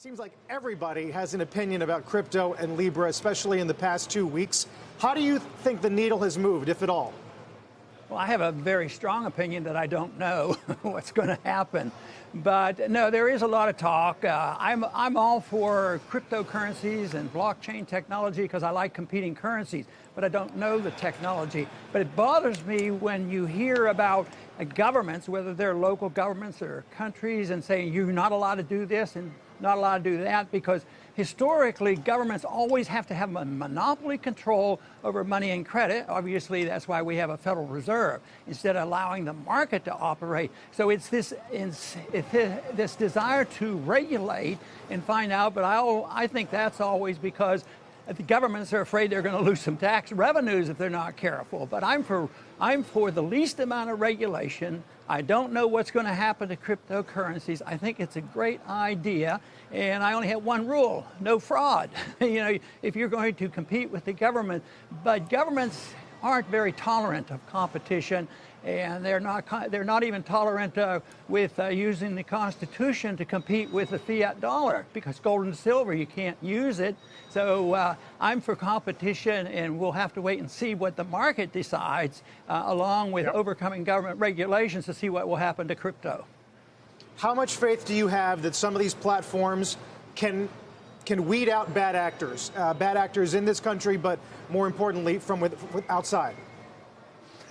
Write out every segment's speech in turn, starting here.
Seems like everybody has an opinion about crypto and Libra, especially in the past 2 weeks. How do you think the needle has moved, if at all? Well, I have a very strong opinion that I don't know what's going to happen. But no, there is a lot of talk. I'm all for cryptocurrencies and blockchain technology because I like competing currencies, but I don't know the technology. But it bothers me when you hear about governments, whether they're local governments or countries, and saying you're not allowed to do this and not allowed to do that, because historically governments always have to have a monopoly control over money and credit. Obviously, that's why we have a Federal Reserve, instead of allowing the market to operate. So it's this desire to regulate and find out, but I think that's always because the governments are afraid they're going to lose some tax revenues if they're not careful. But I'm for the least amount of regulation. I don't know what's going to happen to cryptocurrencies. I think it's a great idea, and I only have one rule: no fraud. If you're going to compete with the government, but governments aren't very tolerant of competition, and they're not even tolerant with using the Constitution to compete with the fiat dollar, because gold and silver, you can't use it. So I'm for competition, and we'll have to wait and see what the market decides, along with overcoming government regulations, to see what will happen to crypto. How much faith do you have that some of these platforms can weed out bad actors in this country, but more importantly, from outside?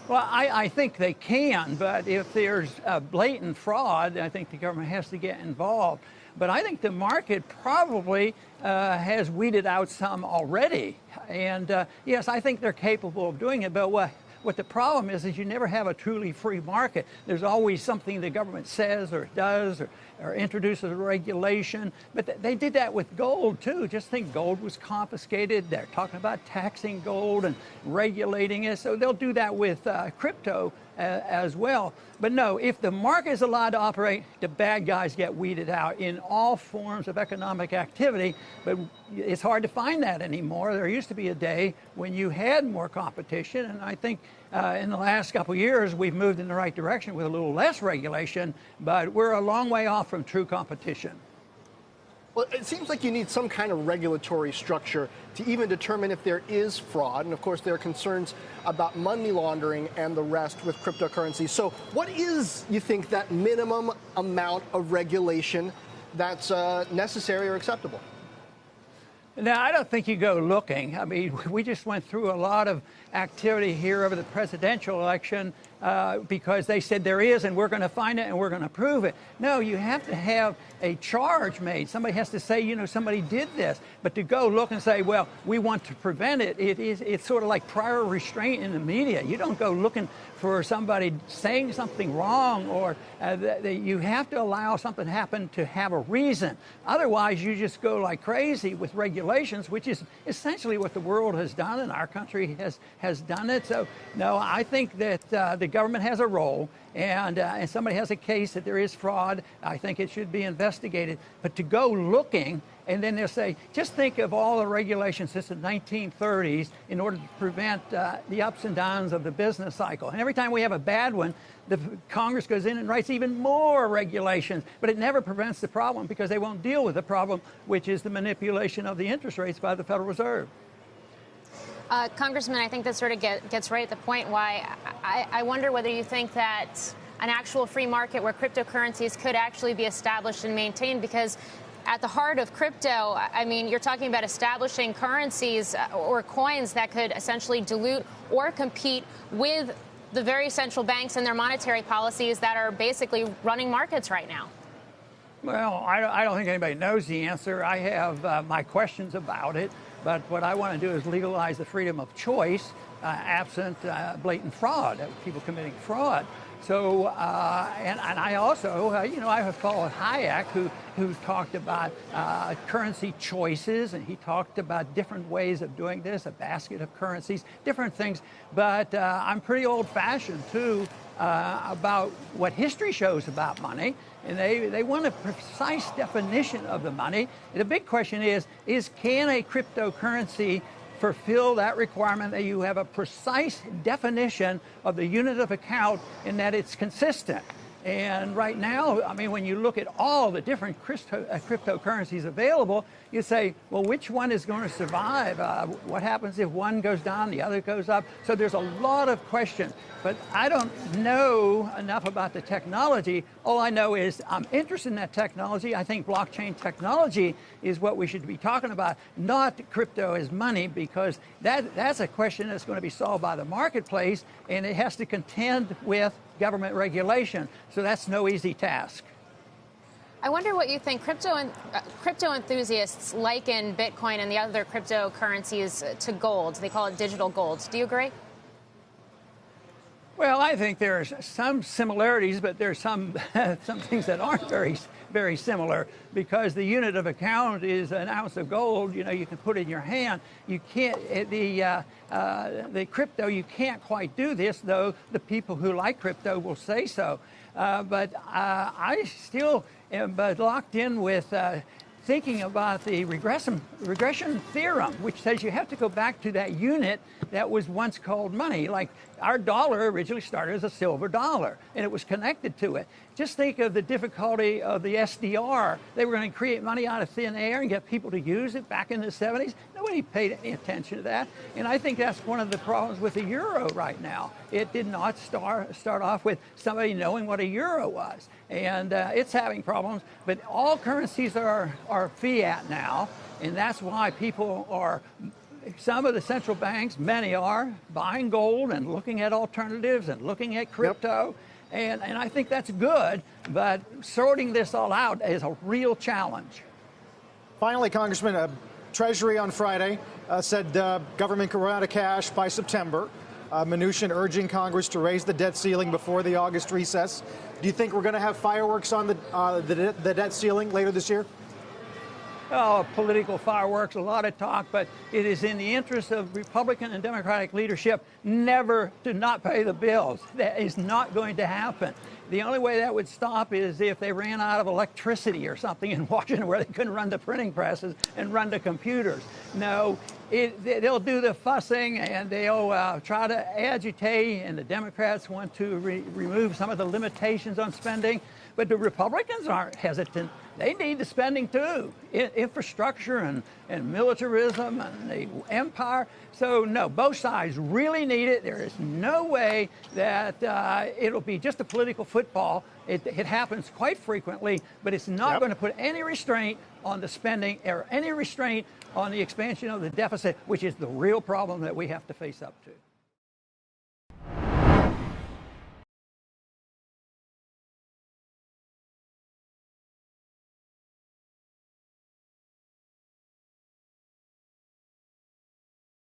Well, I think they can, but if there's blatant fraud, I think the government has to get involved. But I think the market probably has weeded out some already. And yes, I think they're capable of doing it, but what the problem is you never have a truly free market. There's always something the government says or does or introduces a regulation. But they did that with gold, too. Just think gold was confiscated. They're talking about taxing gold and regulating it. So they'll do that with crypto as well. But no, if the market is allowed to operate, the bad guys get weeded out in all forms of economic activity. But it's hard to find that anymore. There used to be a day when you had more competition, and I think in the last couple of years we've moved in the right direction with a little less regulation, but we're a long way off from true competition. Well, it seems like you need some kind of regulatory structure to even determine if there is fraud. And of course, there are concerns about money laundering and the rest with cryptocurrency. So what is, you think, that minimum amount of regulation that's necessary or acceptable? Now, I don't think you go looking. I mean, we just went through a lot of activity here over the presidential election because they said there is, and we're going to find it and we're going to prove it. No, you have to have a charge made. Somebody has to say, somebody did this. But to go look and say, well, we want to prevent it, it's sort of like prior restraint in the media. You don't go looking for somebody saying something wrong, or you have to allow something to happen to have a reason. Otherwise, you just go like crazy with regulations, which is essentially what the world has done, and our country has done it. So, no, I think that the government has a role, and somebody has a case that there is fraud. I think it should be investigated. But to go looking, and then they'll say, just think of all the regulations since the 1930s in order to prevent the ups and downs of the business cycle. And every time we have a bad one, the Congress goes in and writes even more regulations. But it never prevents the problem, because they won't deal with the problem, which is the manipulation of the interest rates by the Federal Reserve. Congressman, I think that sort of gets right at the point why I wonder whether you think that an actual free market where cryptocurrencies could actually be established and maintained, because at the heart of crypto, I mean, you're talking about establishing currencies or coins that could essentially dilute or compete with the very central banks and their monetary policies that are basically running markets right now. Well, I don't think anybody knows the answer. I have my questions about it. But what I want to do is legalize the freedom of choice, absent blatant fraud, people committing fraud. So, and I also, I have followed Hayek, who talked about currency choices, and he talked about different ways of doing this, a basket of currencies, different things. But I'm pretty old-fashioned, too, about what history shows about money. And they want a precise definition of the money. And the big question is can a cryptocurrency fulfill that requirement that you have a precise definition of the unit of account and that it's consistent? And right now, I mean, when you look at all the different cryptocurrencies available, you say, well, which one is going to survive? What happens if one goes down, the other goes up? So there's a lot of questions. But I don't know enough about the technology. All I know is I'm interested in that technology. I think blockchain technology is what we should be talking about, not crypto as money, because that's a question that's going to be solved by the marketplace, and it has to contend with government regulation. So that's no easy task. I wonder what you think. Crypto enthusiasts liken Bitcoin and the other cryptocurrencies to gold. They call it digital gold. Do you agree? Well, I think there's some similarities, but there's some things that aren't very similar, because the unit of account is an ounce of gold. You know, you can put in your hand. You can't the crypto. You can't quite do this, though. The people who like crypto will say so. But I still am locked in with thinking about the regression theorem, which says you have to go back to that unit that was once called money. Like our dollar originally started as a silver dollar, and it was connected to it. Just think of the difficulty of the SDR. They were going to create money out of thin air and get people to use it back in the 70s. Nobody paid any attention to that. And I think that's one of the problems with the euro right now. It did not start off with somebody knowing what a euro was. And it's having problems. But all currencies are fiat now. And that's why people are, some of the central banks, many are, buying gold and looking at alternatives and looking at crypto. Yep. And I think that's good, but sorting this all out is a real challenge. Finally, Congressman, Treasury on Friday said government could run out of cash by September. Mnuchin urging Congress to raise the debt ceiling before the August recess. Do you think we're going to have fireworks on the debt ceiling later this year? Oh, political fireworks, a lot of talk, but it is in the interest of Republican and Democratic leadership never to not pay the bills. That is not going to happen. The only way that would stop is if they ran out of electricity or something in Washington where they couldn't run the printing presses and run the computers. No, they'll do the fussing and they'll try to agitate, and the Democrats want to remove some of the limitations on spending. But the Republicans aren't hesitant. They need the spending too, infrastructure and militarism and the empire. So no, both sides really need it. There is no way that it'll be just a political football. It happens quite frequently, but it's not going to put any restraint on the spending or any restraint on the expansion of the deficit, which is the real problem that we have to face up to.